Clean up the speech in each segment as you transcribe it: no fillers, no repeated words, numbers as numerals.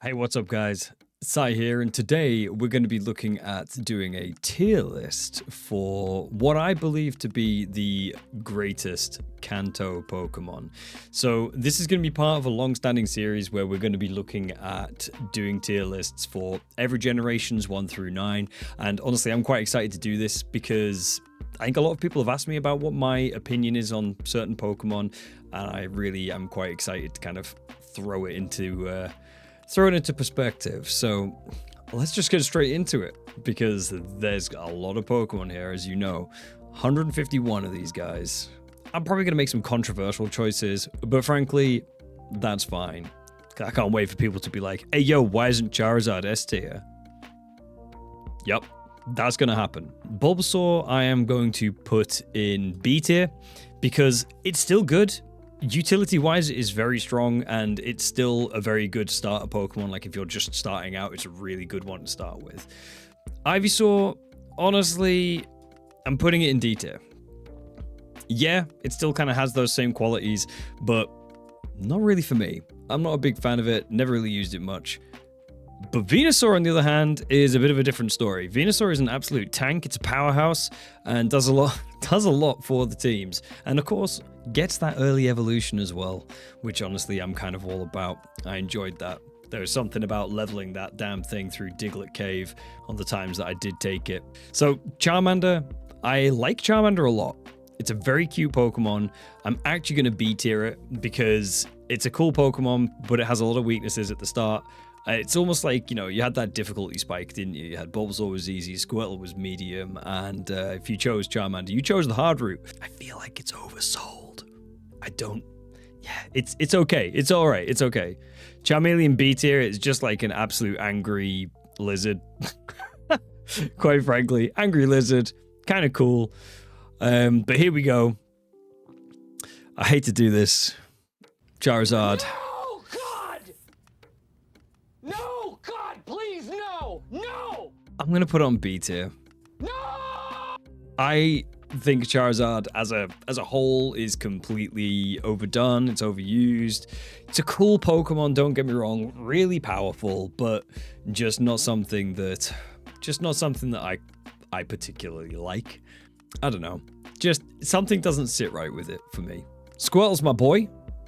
Hey, what's up, guys? Sai here, and today we're going to be looking at doing a tier list for what I believe to be the greatest Kanto Pokemon. So, this is going to be part of a long-standing series where we're going to be looking at doing tier lists for every generations 1 through 9. And honestly, I'm quite excited to do this because I think a lot of people have asked me about what my opinion is on certain Pokemon, and I really am quite excited to kind of throw it into perspective. So let's just get straight into it because there's a lot of Pokemon here, as you know. 151 of these guys. I'm probably going to make some controversial choices, but frankly, that's fine. I can't wait for people to be like, hey, yo, why isn't Charizard S tier? Yep, that's going to happen. Bulbasaur, I am going to put in B tier because it's still good. Utility-wise, it is very strong, and it's still a very good starter Pokemon. Like, if you're just starting out, it's a really good one to start with. Ivysaur, honestly, I'm putting it in D tier. Yeah, it still kind of has those same qualities, but not really for me. I'm not a big fan of it, never really used it much. But Venusaur, on the other hand, is a bit of a different story. Venusaur is an absolute tank. It's a powerhouse and does a lot for the teams. And of course, gets that early evolution as well, which honestly I'm kind of all about. I enjoyed that. There's something about leveling that damn thing through Diglett Cave on the times that I did take it. So Charmander, I like Charmander a lot. It's a very cute Pokemon. I'm actually going to B tier it because it's a cool Pokemon, but it has a lot of weaknesses at the start. It's almost like, you know, you had that difficulty spike, didn't you? You had Bulbasaur was easy, Squirtle was medium, and if you chose Charmander, you chose the hard route. I feel like it's oversold. It's okay. It's all right. It's okay. Charmeleon B tier is just like an absolute angry lizard. Quite frankly, angry lizard, kind of cool. But here we go. I hate to do this. Charizard. No! I'm going to put it on B tier. No! I think Charizard as a whole is completely overdone. It's overused. It's a cool Pokemon, don't get me wrong, really powerful, but just not something that I particularly like. I don't know. Just something doesn't sit right with it for me. Squirtle's my boy.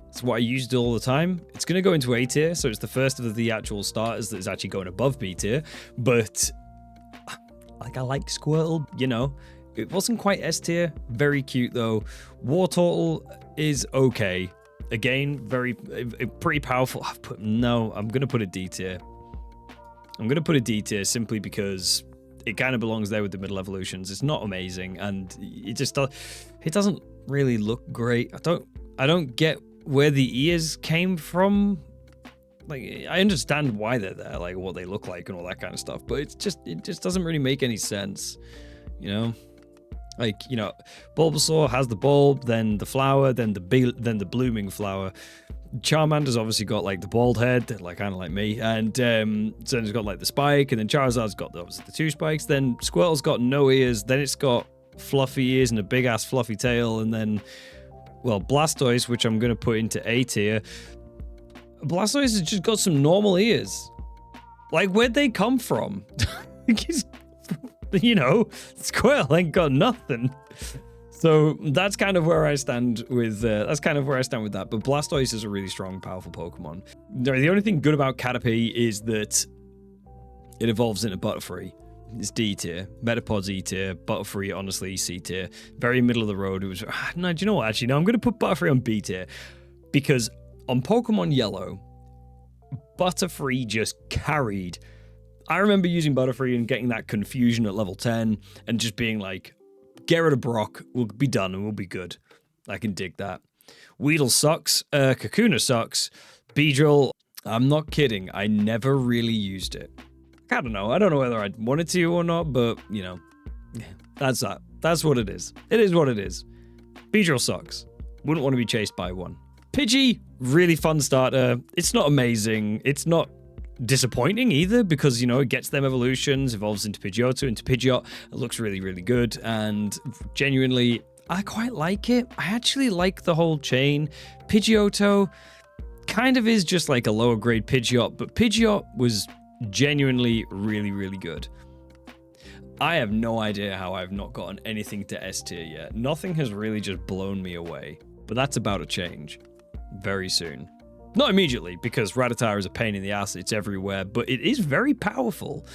It's what I used all the time. It's going to go into A tier, so it's the first of the actual starters that is actually going above B tier. But like, I like Squirtle, you know. It wasn't quite S tier. Very cute though. Wartortle is okay. Again, pretty powerful. I'm going to put a D tier. I'm going to put a D tier simply because it kind of belongs there with the middle evolutions. It's not amazing, and it doesn't really look great. I don't get where the ears came from. Like, I understand why they're there, like what they look like and all that kind of stuff, but it just doesn't really make any sense, you know. Like, you know, Bulbasaur has the bulb, then the flower, then the blooming flower. Charmander's obviously got like the bald head, like kind of like me, and then it's got like the spike, and then Charizard's got obviously the 2 spikes. Then Squirtle's got no ears, then it's got fluffy ears and a big ass fluffy tail, and then, well, Blastoise, which I'm going to put into A tier. Blastoise has just got some normal ears. Like, where'd they come from? You know, Squirtle ain't got nothing. So that's kind of where I stand with that. But Blastoise is a really strong, powerful Pokemon. The only thing good about Caterpie is that it evolves into Butterfree. It's D tier. Metapod's E tier. Butterfree, honestly, C tier. Very middle of the road. It was, no, do you know what? Actually, no, I'm going to put Butterfree on B tier because on Pokemon Yellow, Butterfree just carried. I remember using Butterfree and getting that confusion at level 10 and just being like, get rid of Brock, we'll be done and we'll be good. I can dig that. Weedle sucks. Kakuna sucks. Beedrill, I'm not kidding. I never really used it. I don't know. I don't know whether I wanted to or not, but, you know, that's that. That's what it is. It is what it is. Beedrill sucks. Wouldn't want to be chased by one. Pidgey, really fun starter. It's not amazing. It's not disappointing either because, you know, it gets them evolutions, evolves into Pidgeotto, into Pidgeot. It looks really, really good, and genuinely, I quite like it. I actually like the whole chain. Pidgeotto kind of is just like a lower grade Pidgeot, but Pidgeot was genuinely really, really good. I have no idea how I've not gotten anything to S tier yet. Nothing has really just blown me away, but that's about to change very soon. Not immediately, because Rattata is a pain in the ass. It's everywhere, but it is very powerful.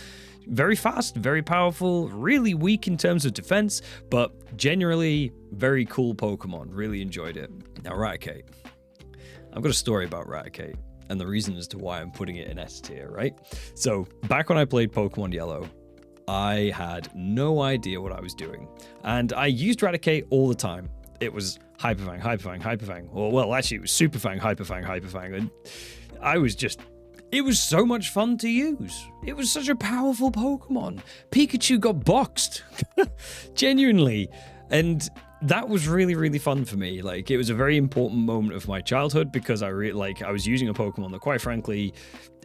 Very fast, very powerful, really weak in terms of defense, but generally very cool Pokemon. Really enjoyed it. Now, Raticate. I've got a story about Raticate and the reason as to why I'm putting it in S tier, right? So, back when I played Pokemon Yellow, I had no idea what I was doing. And I used Raticate all the time. It was Hyper Fang, Hyper Fang, Hyper Fang. Or, well, actually, it was Super Fang, Hyper Fang, Hyper Fang. And I was just... It was so much fun to use. It was such a powerful Pokemon. Pikachu got boxed. Genuinely. And that was really, really fun for me. Like, it was a very important moment of my childhood because I was using a Pokemon that, quite frankly,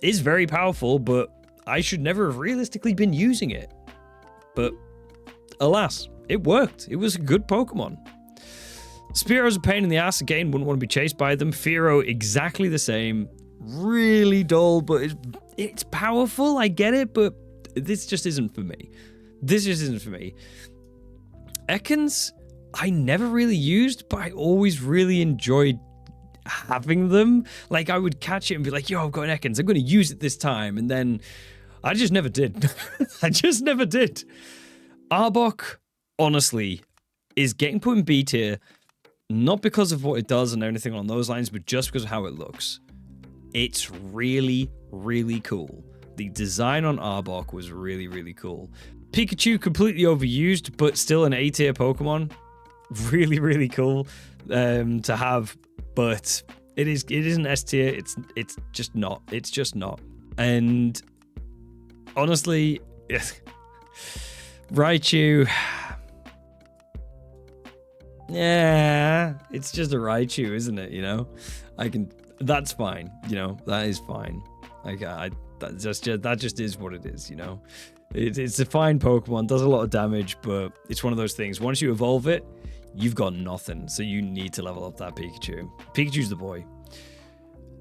is very powerful, but I should never have realistically been using it. But alas, it worked. It was a good Pokemon. Spearo's a pain in the ass. Again, wouldn't want to be chased by them. Fearow, exactly the same. Really dull, but it's powerful. I get it, but this just isn't for me. This just isn't for me. Ekans, I never really used, but I always really enjoyed having them. Like, I would catch it and be like, yo, I've got an Ekans. I'm going to use it this time. And then I just never did. I just never did. Arbok, honestly, is getting put in B tier, not because of what it does and anything along those lines, but just because of how it looks. It's really, really cool. The design on Arbok was really, really cool. Pikachu, completely overused, but still an A-tier Pokemon. Really, really cool to have, but it isn't S tier. It's just not. It's just not. And honestly, Raichu. Yeah, it's just a Raichu, isn't it? You know, that's fine. You know, that is fine. That just is what it is. You know, it's a fine Pokemon, does a lot of damage, but it's one of those things. Once you evolve it, you've got nothing. So you need to level up that Pikachu. Pikachu's the boy.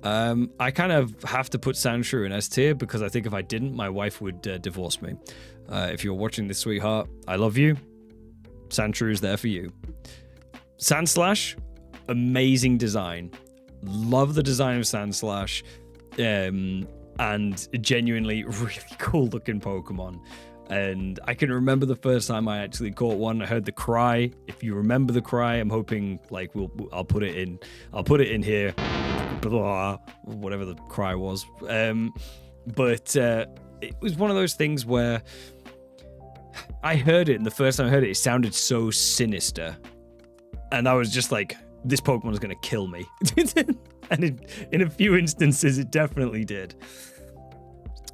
I kind of have to put Sandshrew in S tier because I think if I didn't, my wife would divorce me. If you're watching this, sweetheart, I love you. Sandshrew is there for you. Sandslash, amazing design. Love the design of Sandslash. And genuinely really cool looking Pokemon. And I can remember the first time I actually caught one. I heard the cry. If you remember the cry, I'm hoping like I'll put it in here. Blah, whatever the cry was. But it was one of those things where I heard it, and the first time I heard it, it sounded so sinister. And I was just like, this Pokemon is going to kill me. And in a few instances, it definitely did.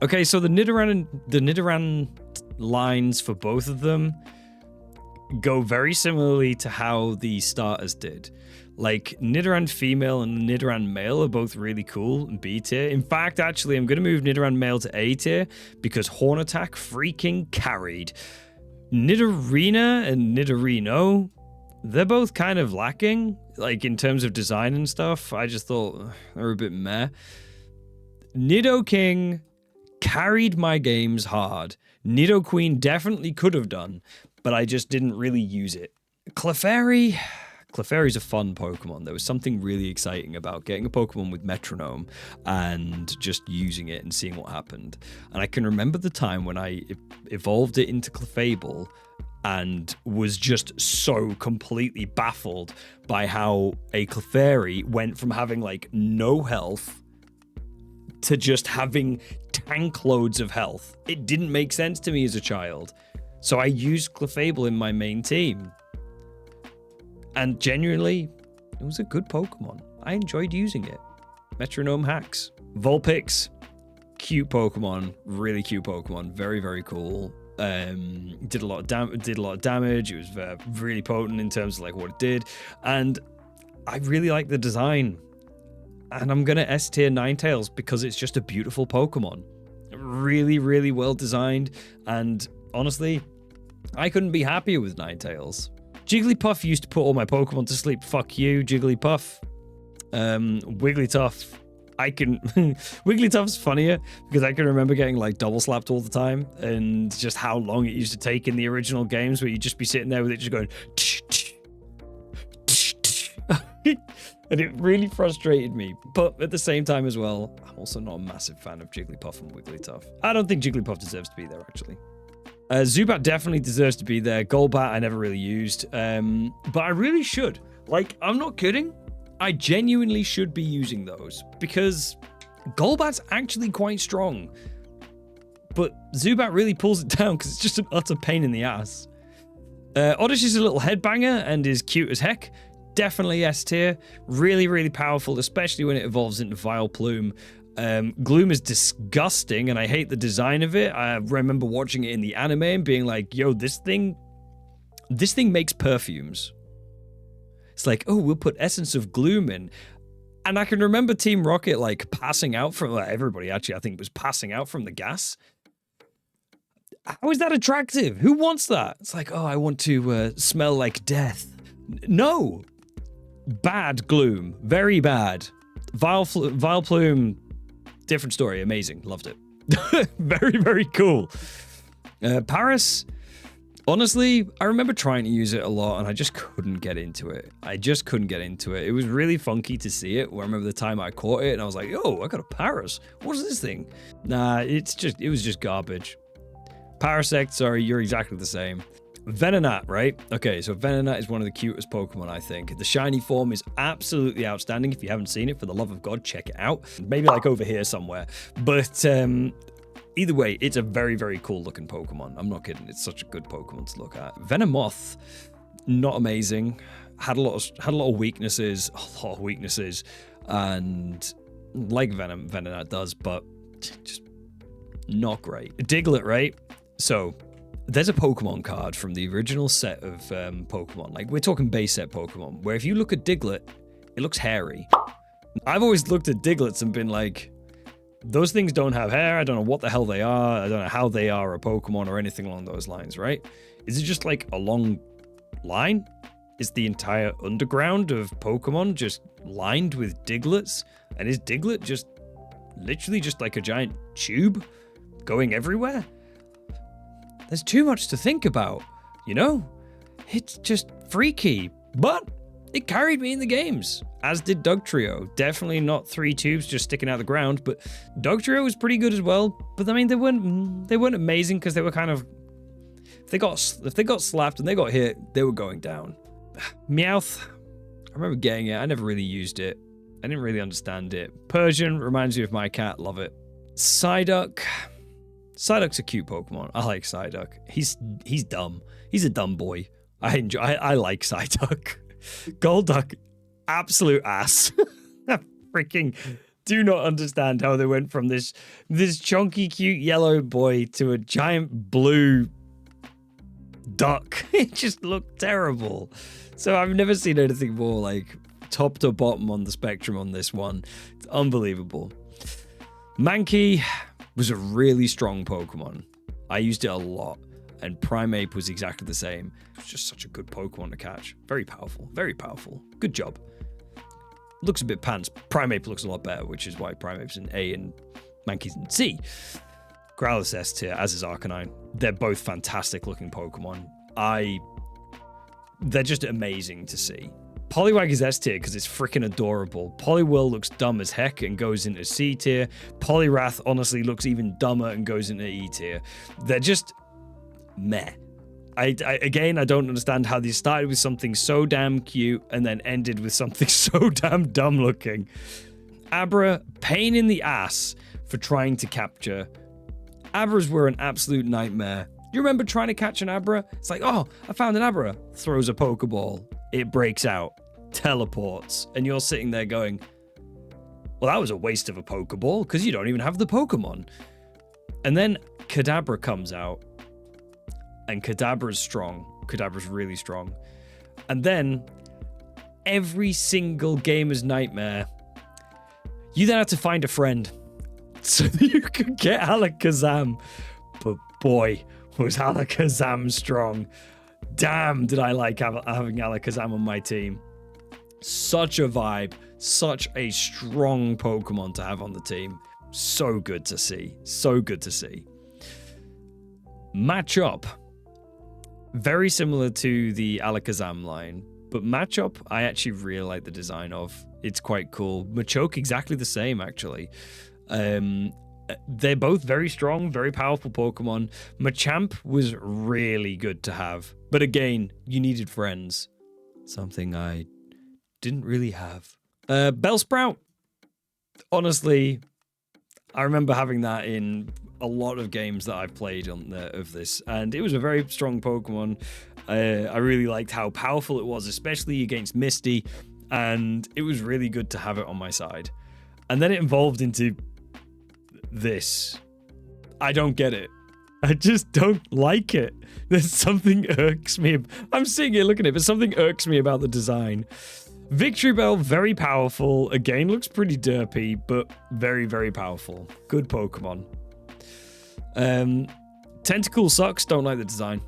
Okay, so the Nidoran lines for both of them go very similarly to how the starters did. Like, Nidoran female and Nidoran male are both really cool and B tier. In fact, actually, I'm going to move Nidoran male to A tier because Horn Attack freaking carried. Nidorina and Nidorino, they're both kind of lacking, like in terms of design and stuff. I just thought they're a bit meh. Nidoking carried my games hard. Nidoqueen definitely could have done, but I just didn't really use it. Clefairy's a fun Pokemon. There was something really exciting about getting a Pokemon with Metronome and just using it and seeing what happened. And I can remember the time when I evolved it into Clefable and was just so completely baffled by how a Clefairy went from having like no health to just having tank loads of health. It didn't make sense to me as a child. So I used Clefable in my main team. And genuinely, it was a good Pokemon. I enjoyed using it. Metronome hacks. Vulpix, cute Pokemon. Really cute Pokemon. Very, very cool. Did a lot of damage. It was really potent in terms of like what it did. And I really like the design. And I'm going to S tier Ninetales because it's just a beautiful Pokemon. Really, really well designed. And honestly, I couldn't be happier with Ninetales. Jigglypuff used to put all my Pokemon to sleep. Fuck you, Jigglypuff. Wigglytuff I can Wigglytuff's funnier because I can remember getting like double slapped all the time and just how long it used to take in the original games where you'd just be sitting there with it just going and it really frustrated me. But at the same time as well, I'm also not a massive fan of Jigglypuff and Wigglytuff. I don't think Jigglypuff deserves to be there actually. Zubat definitely deserves to be there. Golbat I never really used, but I really should. Like, I'm not kidding. I genuinely should be using those because Golbat's actually quite strong. But Zubat really pulls it down because it's just an utter pain in the ass. Oddish is a little headbanger and is cute as heck. Definitely S tier. Really, really powerful, especially when it evolves into Vileplume. Gloom is disgusting and I hate the design of it. I remember watching it in the anime and being like, yo, this thing makes perfumes. It's like, oh, we'll put essence of Gloom in. And I can remember Team Rocket like passing out from, everybody actually I think was passing out from the gas. How is that attractive? Who wants that? It's like, oh, I want to smell like death. No. Bad Gloom. Very bad. Vileplume, different story. Amazing. Loved it. Very, very cool. Paris. Honestly, I remember trying to use it a lot and I just couldn't get into it. It was really funky to see it. I remember the time I caught it and I was like, oh, I got a Paris. What is this thing? Nah, it was just garbage. Parasect, sorry, you're exactly the same. Venonat, right? Okay, so Venonat is one of the cutest Pokemon, I think. The shiny form is absolutely outstanding. If you haven't seen it, for the love of God, check it out. Maybe like over here somewhere. But either way, it's a very, very cool looking Pokemon. I'm not kidding. It's such a good Pokemon to look at. Venomoth, not amazing. Had a lot of weaknesses, and like Venonat does, but just not great. Diglett, right? So there's a Pokemon card from the original set of Pokemon. Like, we're talking base set Pokemon, where if you look at Diglett, it looks hairy. I've always looked at Digletts and been like, those things don't have hair. I don't know what the hell they are. I don't know how they are a Pokemon or anything along those lines, right? Is it just like a long line? Is the entire underground of Pokemon just lined with Digletts? And is Diglett just literally just like a giant tube going everywhere? There's too much to think about, you know? It's just freaky, but it carried me in the games, as did Dugtrio. Definitely not 3 tubes just sticking out the ground, but Dugtrio was pretty good as well. But I mean, they weren't amazing because they were kind of, if they got slapped and they got hit, they were going down. Meowth, I remember getting it. I never really used it. I didn't really understand it. Persian reminds me of my cat. Love it. Psyduck. Psyduck's a cute Pokemon. I like Psyduck. He's dumb. He's a dumb boy. I like Psyduck. Golduck, absolute ass. I freaking do not understand how they went from this chunky, cute yellow boy to a giant blue duck. It just looked terrible. So I've never seen anything more like top to bottom on the spectrum on this one. It's unbelievable. Mankey was a really strong Pokemon. I used it a lot, and Primeape was exactly the same. It was just such a good Pokemon to catch. Very powerful, very powerful. Good job. Looks a bit pants. Primeape looks a lot better, which is why Primeape's in A and Mankey's in C. Growlithe S tier, as is Arcanine. They're both fantastic looking Pokemon. They're just amazing to see. Poliwag is S tier because it's freaking adorable. Poliwhirl looks dumb as heck and goes into C tier. Poliwrath honestly looks even dumber and goes into E tier. They're just meh. I don't understand how they started with something so damn cute and then ended with something so damn dumb looking. Abra, pain in the ass for trying to capture. Abras were an absolute nightmare. You remember trying to catch an Abra? It's like, oh, I found an Abra. Throws a Pokeball. It breaks out, teleports, and you're sitting there going, well, that was a waste of a Pokeball because you don't even have the Pokemon. And then Kadabra comes out, and Kadabra's strong. Kadabra's really strong. And then every single gamer's nightmare, you then have to find a friend so that you could get Alakazam. But boy, was Alakazam strong. Damn, did I like having Alakazam on my team. Such a vibe. Such a strong Pokemon to have on the team. So good to see. So good to see. Matchup. Very similar to the Alakazam line, but Matchup, I actually really like the design of. It's quite cool. Machoke, exactly the same, actually. They're both very strong, very powerful Pokemon. Machamp was really good to have. But again, you needed friends. Something I didn't really have. Bellsprout. Honestly, I remember having that in a lot of games that I've played of this, and it was a very strong Pokemon. I really liked how powerful it was, especially against Misty, and it was really good to have it on my side. And then it evolved into this. I don't get it. I just don't like it. There's something irks me. I'm sitting here looking at it, but something irks me about the design. Victory Bell, very powerful. Again, looks pretty derpy, but very, very powerful. Good Pokemon. Tentacool sucks. Don't like the design.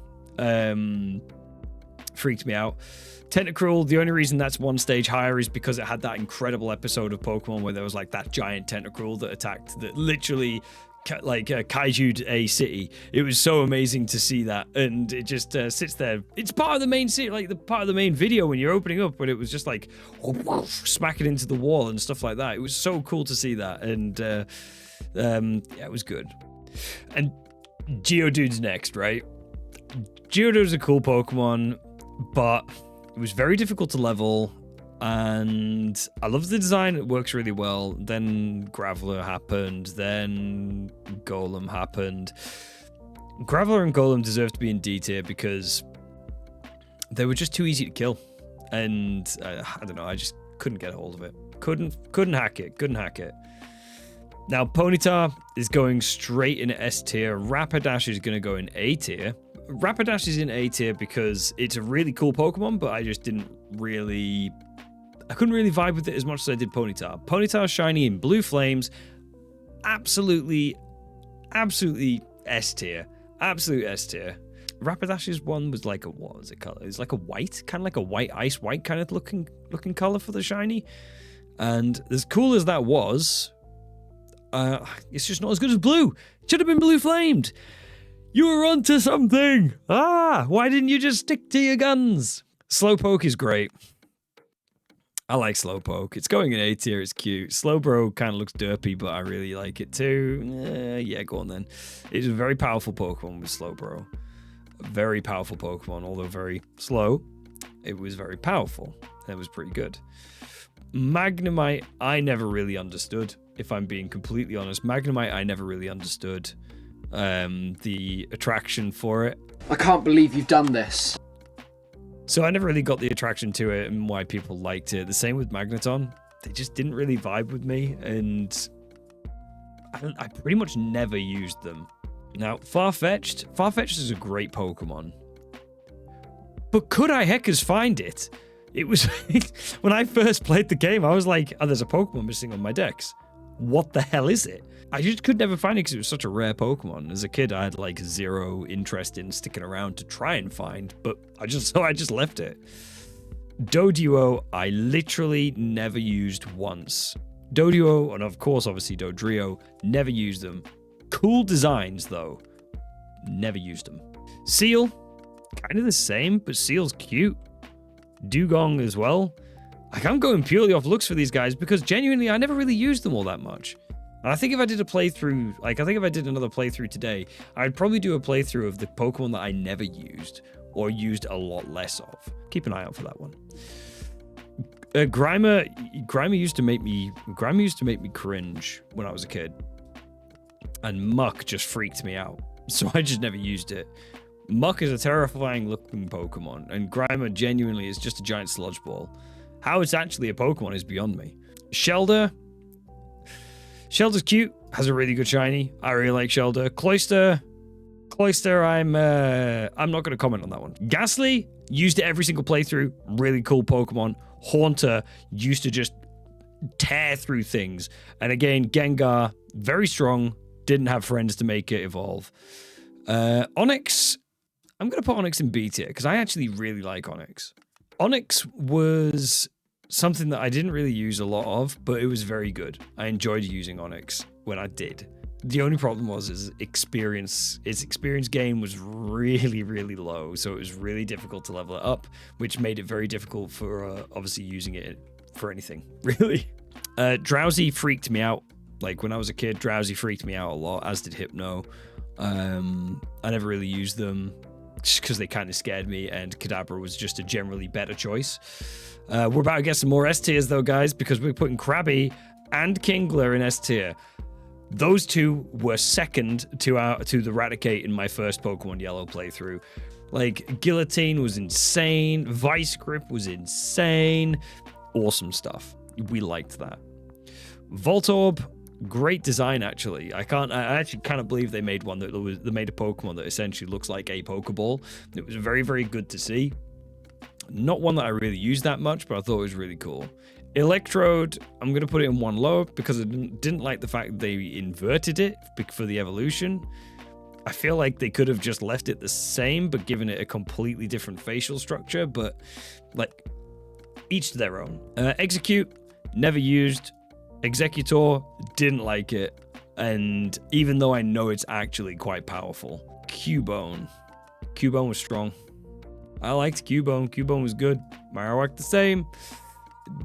Freaked me out. Tentacruel, the only reason that's one stage higher is because it had that incredible episode of Pokemon where there was like that giant Tentacruel that attacked, that literally kaiju'd a city. It was so amazing to see that, and it just sits there. It's part of the main city, like the part of the main video when you're opening up, when it was just like smacking into the wall and stuff like that. It was so cool to see that, and yeah, it was good. And Geodude's next, right? Geodude's a cool Pokemon, but it was very difficult to level, and I love the design. It works really well. Then Graveler happened, then Golem happened. Graveler and Golem deserve to be in D tier because they were just too easy to kill, and I don't know, I just couldn't get a hold of it. Couldn't hack it. Now Ponyta is going straight in S tier. Rapidash is going to go in A tier. Rapidash is in A tier because it's a really cool Pokemon, but I just couldn't really vibe with it as much as I did Ponyta. Ponyta shiny in Blue Flames, absolutely S tier. Absolute S tier. Rapidash's one was like what was it color? It's like a white, kind of like a white ice white kind of looking color for the shiny. And as cool as that was, it's just not as good as blue. It should have been Blue Flamed. You were onto something. Why didn't you just stick to your guns? Slowpoke is great. I like Slowpoke. It's going in A tier. It's cute. Slowbro kind of looks derpy, but I really like it too. Yeah, go on then. It's a very powerful Pokemon with Slowbro. A very powerful Pokemon, although very slow. It was very powerful. It was pretty good. Magnemite, I never really understood. If I'm being completely honest, Magnemite, I never really understood the attraction for it. I can't believe you've done this. So I never really got the attraction to it and why people liked it. The same with Magneton. They just didn't really vibe with me, and I pretty much never used them. Now, Farfetch'd is a great Pokemon. But could I heckers find it? It was when I first played the game, I was like, oh, there's a Pokemon missing on my decks. What the hell is it? I just could never find it because it was such a rare Pokemon. As a kid, I had like zero interest in sticking around to try and find, but I just left it. Doduo, I literally never used once. Doduo, and of course, obviously Dodrio, never used them. Cool designs though, never used them. Seal, kind of the same, but Seal's cute. Dugong as well. Like, I'm going purely off looks for these guys because genuinely I never really used them all that much. And I think if I did a playthrough, like I think if I did another playthrough today, I'd probably do a playthrough of the Pokemon that I never used or used a lot less of. Keep an eye out for that one. Grimer used to make me cringe when I was a kid. And Muck just freaked me out. So I just never used it. Muck is a terrifying looking Pokemon, and Grimer genuinely is just a giant sludge ball. How it's actually a Pokemon is beyond me. Shelder. Shelder's cute, has a really good shiny. I really like Shelder. Cloyster, I'm not going to comment on that one. Ghastly, used it every single playthrough. Really cool Pokemon. Haunter, used to just tear through things. And again, Gengar, very strong. Didn't have friends to make it evolve. Onyx, I'm going to put Onyx in B tier because I actually really like Onyx. Onyx was something that I didn't really use a lot of, but it was very good. I enjoyed using Onyx when I did. The only problem was its experience gain was really, really low, so it was really difficult to level it up, which made it very difficult for obviously using it for anything, really. Drowsy freaked me out. Like when I was a kid, Drowsy freaked me out a lot, as did Hypno. I never really used them just because they kind of scared me, and Kadabra was just a generally better choice. We're about to get some more S tiers though, guys, because we're putting Krabby and Kingler in S tier. Those two were second to the Raticate in my first Pokemon Yellow playthrough. Like, Guillotine was insane. Vice Grip was insane. Awesome stuff. We liked that. Voltorb, great design, actually. I actually kind of believe they made one that made a Pokemon that essentially looks like a Pokeball. It was very, very good to see. Not one that I really used that much, but I thought it was really cool. Electrode, I'm going to put it in one low because I didn't like the fact that they inverted it for the evolution. I feel like they could have just left it the same, but given it a completely different facial structure, but like each to their own. Execute, never used. Executor, didn't like it. And even though I know it's actually quite powerful. Cubone was strong. I liked Cubone. Cubone was good. Marowak the same.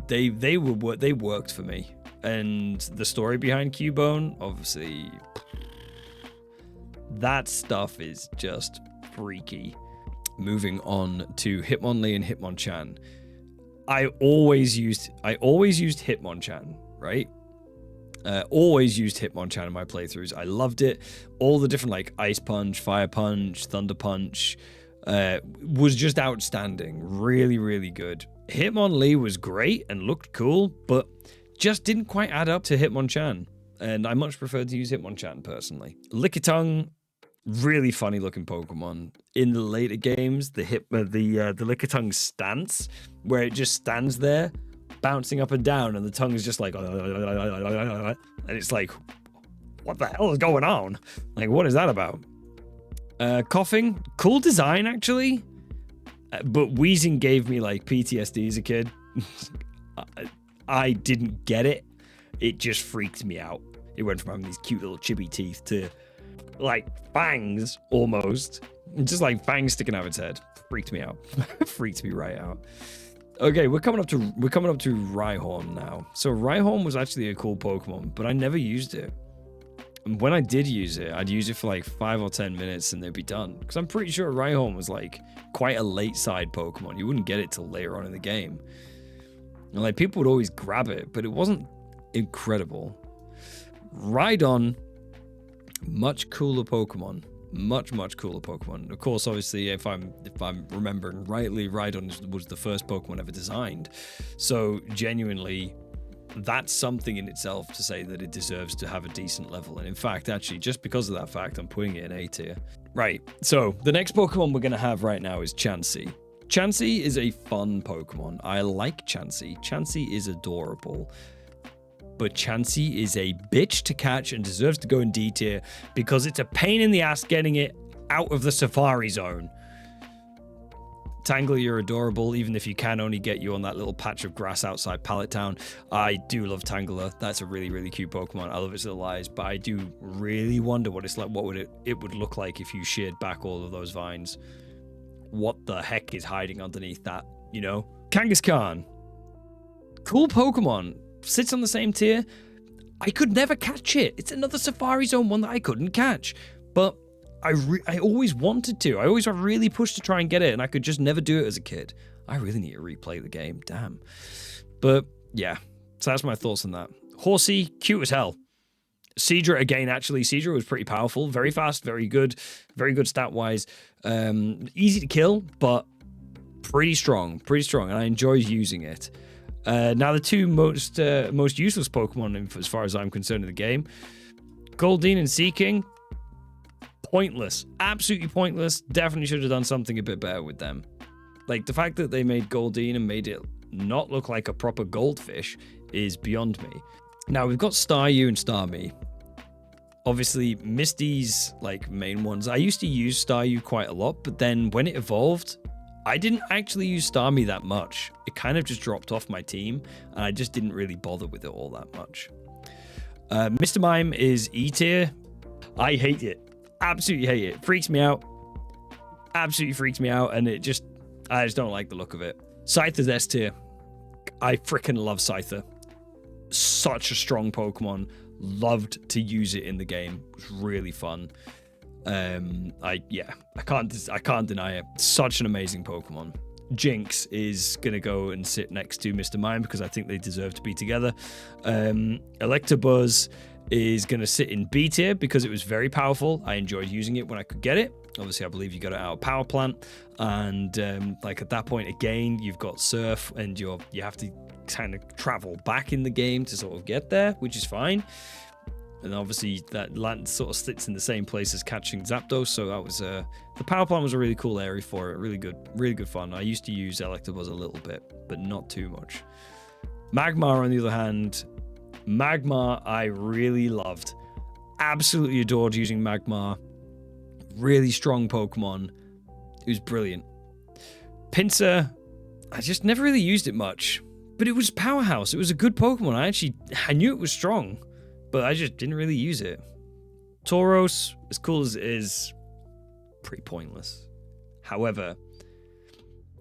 They worked for me, and the story behind Cubone, obviously, that stuff is just freaky. Moving on to Hitmonlee and Hitmonchan. I always used Hitmonchan, right? Always used Hitmonchan in my playthroughs. I loved it. All the different like Ice Punch, Fire Punch, Thunder Punch was just outstanding. Really, really good. Hitmonlee was great and looked cool, but just didn't quite add up to Hitmonchan. And I much preferred to use Hitmonchan personally. Lickitung, really funny looking Pokemon. In the later games, the Lickitung stance, where it just stands there, bouncing up and down, and the tongue is just like, and it's like, what the hell is going on? Like, what is that about? Coughing, cool design actually. But wheezing gave me like PTSD as a kid. I didn't get it. It just freaked me out. It went from having these cute little chibi teeth to like fangs almost. Just like fangs sticking out of its head. Freaked me out. Freaked me right out. Okay, we're coming up to Rhyhorn now. So Rhyhorn was actually a cool Pokemon, but I never used it. And when I did use it, I'd use it for like 5 or 10 minutes and they'd be done. Because I'm pretty sure Rhyhorn was like quite a late side Pokemon. You wouldn't get it till later on in the game. And like people would always grab it, but it wasn't incredible. Rhydon, much cooler Pokemon. Much cooler Pokemon. Of course, obviously, if I'm remembering rightly, Rhydon was the first Pokemon ever designed. So genuinely, that's something in itself to say that it deserves to have a decent level. And in fact, actually, just because of that fact, I'm putting it in A tier. Right, so the next Pokemon we're going to have right now is Chansey. Chansey is a fun Pokemon. I like Chansey. Chansey is adorable. But Chansey is a bitch to catch and deserves to go in D tier because it's a pain in the ass getting it out of the Safari Zone. Tangler, you're adorable, even if you can only get you on that little patch of grass outside Pallet Town. I do love Tangler. That's a really, really cute Pokemon. I love its little eyes, but I do really wonder what it's like. What would it would look like if you sheared back all of those vines? What the heck is hiding underneath that, you know? Kangaskhan. Cool Pokemon. Sits on the same tier. I could never catch it. It's another Safari Zone one that I couldn't catch. But I always wanted to. I always really pushed to try and get it, and I could just never do it as a kid. I really need to replay the game. Damn. But yeah, so that's my thoughts on that. Horsey, cute as hell. Seadra again, actually. Seadra was pretty powerful. Very fast, very good stat-wise. Easy to kill, but pretty strong. And I enjoy using it. Now the two most useless Pokemon, as far as I'm concerned, in the game, Goldeen and Seaking, pointless, absolutely pointless. Definitely should have done something a bit better with them. Like the fact that they made Goldeen and made it not look like a proper goldfish is beyond me. Now we've got Staryu and Starmie. Obviously, Misty's like main ones. I used to use Staryu quite a lot, but then when it evolved, I didn't actually use Starmie that much. It kind of just dropped off my team, and I just didn't really bother with it all that much. Mr. Mime is E tier. I hate it. Absolutely hate it. Freaks me out. Absolutely freaks me out, and I just don't like the look of it. Scyther's S tier. I freaking love Scyther. Such a strong Pokemon. Loved to use it in the game. It was really fun. I can't deny it. Such an amazing Pokemon. Jinx is gonna go and sit next to Mr. Mime because I think they deserve to be together. Electabuzz is gonna sit in B tier because it was very powerful. I enjoyed using it when I could get it. Obviously, I believe you got it out of Power Plant, and like at that point again, you've got Surf, and you have to kind of travel back in the game to sort of get there, which is fine. And obviously that land sort of sits in the same place as catching Zapdos, so that was the Power Plant was a really cool area for it. Really good fun. I used to use Electabuzz a little bit, but not too much. Magmar, on the other hand, Magmar I really loved. Absolutely adored using Magmar. Really strong Pokemon. It was brilliant. Pinsir, I just never really used it much, but it was powerhouse. It was a good Pokemon. I knew it was strong, but I just didn't really use it. Tauros, as cool as it is, pretty pointless. However,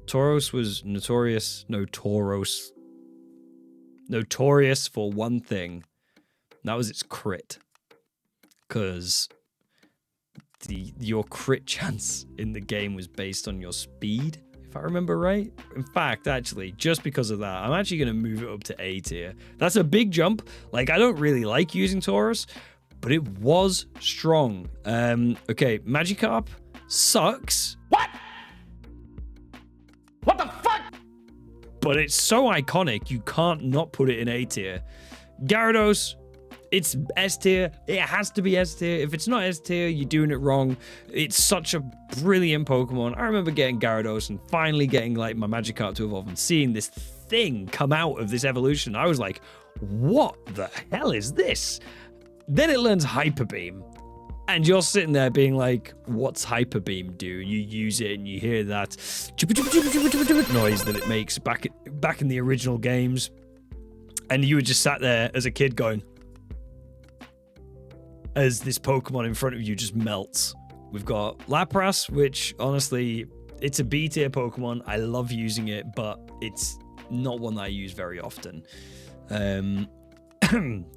Tauros was notorious for one thing. And that was its crit. Because your crit chance in the game was based on your speed, if I remember right. In fact, actually, just because of that, I'm actually going to move it up to A tier. That's a big jump. Like, I don't really like using Tauros, but it was strong. Okay, Magikarp sucks. What? What the fuck? But it's so iconic, you can't not put it in A tier. Gyarados, it's S tier. It has to be S tier. If it's not S tier, you're doing it wrong. It's such a brilliant Pokemon. I remember getting Gyarados and finally getting like my Magikarp to evolve and seeing this thing come out of this evolution. I was like, what the hell is this? Then it learns Hyper Beam. And you're sitting there being like, what's Hyper Beam do? You use it and you hear that noise that it makes back in the original games. And you were just sat there as a kid going, as this Pokemon in front of you just melts. We've got Lapras, which honestly, it's a B tier Pokemon. I love using it, but it's not one that I use very often.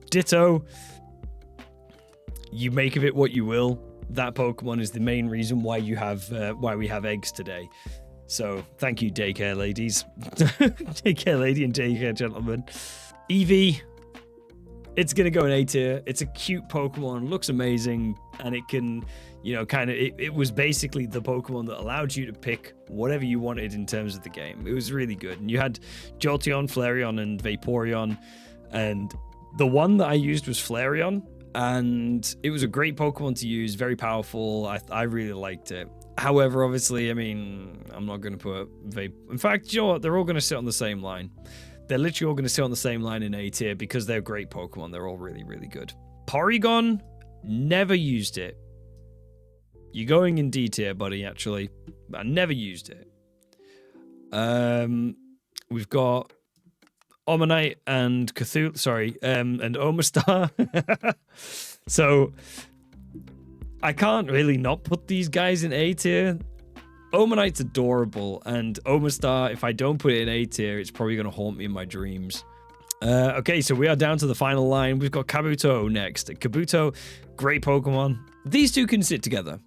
Ditto, you make of it what you will. That Pokemon is the main reason why we have eggs today. So thank you, daycare ladies. Daycare lady and daycare gentlemen. Eevee, it's going to go in A tier. It's a cute Pokemon, looks amazing, and it can, it was basically the Pokemon that allowed you to pick whatever you wanted in terms of the game. It was really good. And you had Jolteon, Flareon, and Vaporeon, and the one that I used was Flareon, and it was a great Pokemon to use, very powerful. I really liked it. However, obviously, I'm not going to put In fact, you know what? They're all going to sit on the same line. They're literally all going to sit on the same line in A tier because they're great Pokemon. They're all really, really good. Porygon, never used it. You're going in D tier, buddy, actually. I never used it. We've got Omanyte and Cthulhu, and Omastar. So I can't really not put these guys in A tier. Omanyte's adorable, and Omastar, if I don't put it in A tier, it's probably going to haunt me in my dreams. Okay, so we are down to the final line. We've got Kabuto next. Kabuto, great Pokemon. These two can sit together.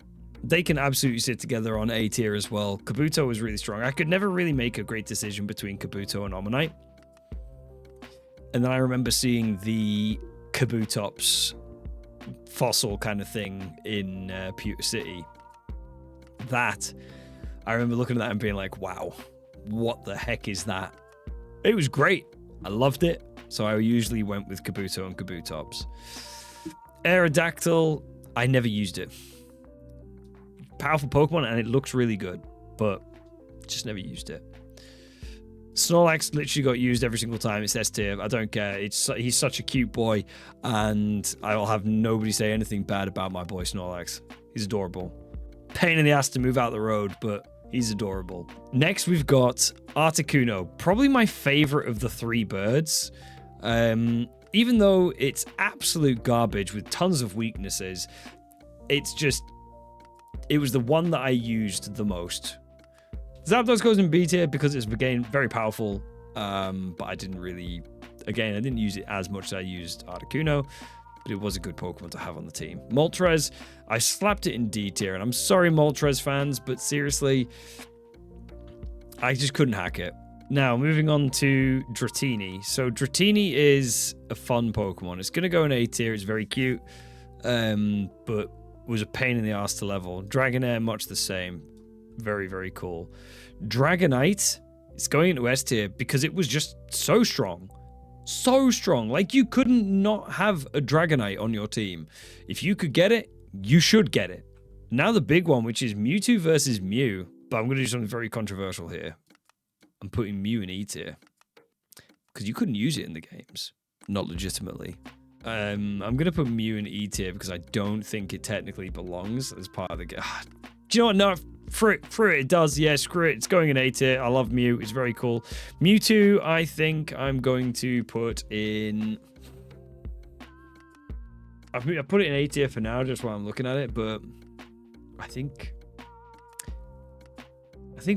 They can absolutely sit together on A tier as well. Kabuto is really strong. I could never really make a great decision between Kabuto and Omanyte. And then I remember seeing the Kabutops fossil kind of thing in Pewter City. I remember looking at that and being like, wow, what the heck is that? It was great. I loved it. So I usually went with Kabuto and Kabutops. Aerodactyl, I never used it. Powerful Pokemon, and it looks really good, but just never used it. Snorlax literally got used every single time. It's S tier. I don't care. He's such a cute boy, and I will have nobody say anything bad about my boy Snorlax. He's adorable. Pain in the ass to move out the road, but He's adorable. Next, we've got Articuno, probably my favorite of the three birds. Even though it's absolute garbage with tons of weaknesses, it was the one that I used the most. Zapdos goes in B tier because it's, again, very powerful, but I didn't use it as much as I used Articuno, but it was a good Pokemon to have on the team. Moltres, I slapped it in D tier, and I'm sorry, Moltres fans, but seriously, I just couldn't hack it. Now, moving on to Dratini. So Dratini is a fun Pokemon. It's going to go in A tier. It's very cute, but was a pain in the ass to level. Dragonair, much the same. Very, very cool. Dragonite is going into S tier because it was just so strong. So strong. Like, you couldn't not have a Dragonite on your team. If you could get it, you should get it. Now the big one, which is Mewtwo versus Mew. But I'm going to do something very controversial here. I'm putting Mew in E tier because you couldn't use it in the games, not legitimately. I'm going to put Mew in E tier because I don't think it technically belongs as part of the game. Do you know what? No, screw it. It does. Yeah, screw it. It's going in A tier. I love Mew. It's very cool. Mewtwo, I think I'm going to put in... I put it in A tier for now, just while I'm looking at it, but I think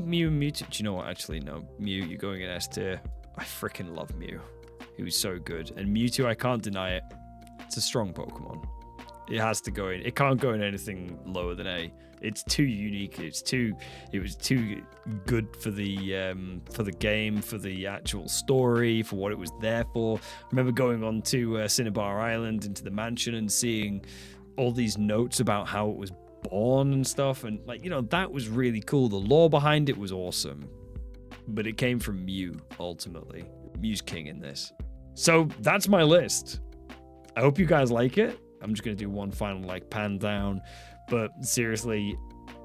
Mew and Mewtwo... Do you know what? Actually, no. Mew, you're going in S tier. I freaking love Mew. He was so good. And Mewtwo, I can't deny it. It's a strong Pokemon. It has to go in. It can't go in anything lower than A. It's too unique. It was too good for the game, for the actual story, for what it was there for. I remember going on to Cinnabar Island, into the mansion, and seeing all these notes about how it was born and stuff, and that was really cool. The lore behind it was awesome, but it came from Mew ultimately. Mew's king in this. So that's my list. I hope you guys like it. I'm just gonna do one final pan down, but seriously,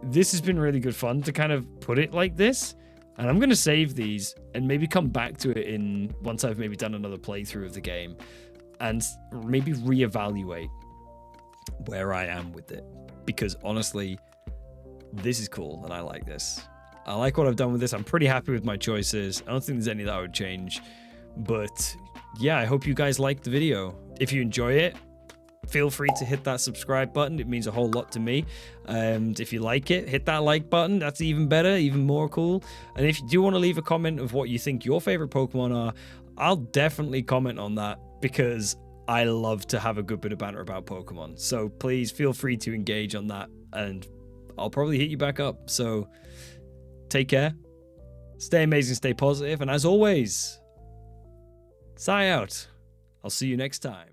this has been really good fun to kind of put it like this, and I'm gonna save these and maybe come back to it once I've maybe done another playthrough of the game, and maybe reevaluate where I am with it. Because honestly, this is cool and I like this. I like what I've done with this. I'm pretty happy with my choices. I don't think there's any that I would change. But yeah, I hope you guys liked the video. If you enjoy it, feel free to hit that subscribe button. It means a whole lot to me. And if you like it, hit that like button. That's even better, even more cool. And if you do want to leave a comment of what you think your favorite Pokemon are, I'll definitely comment on that because I love to have a good bit of banter about Pokemon. So please feel free to engage on that, and I'll probably hit you back up. So take care, stay amazing, stay positive, and as always, sigh out. I'll see you next time.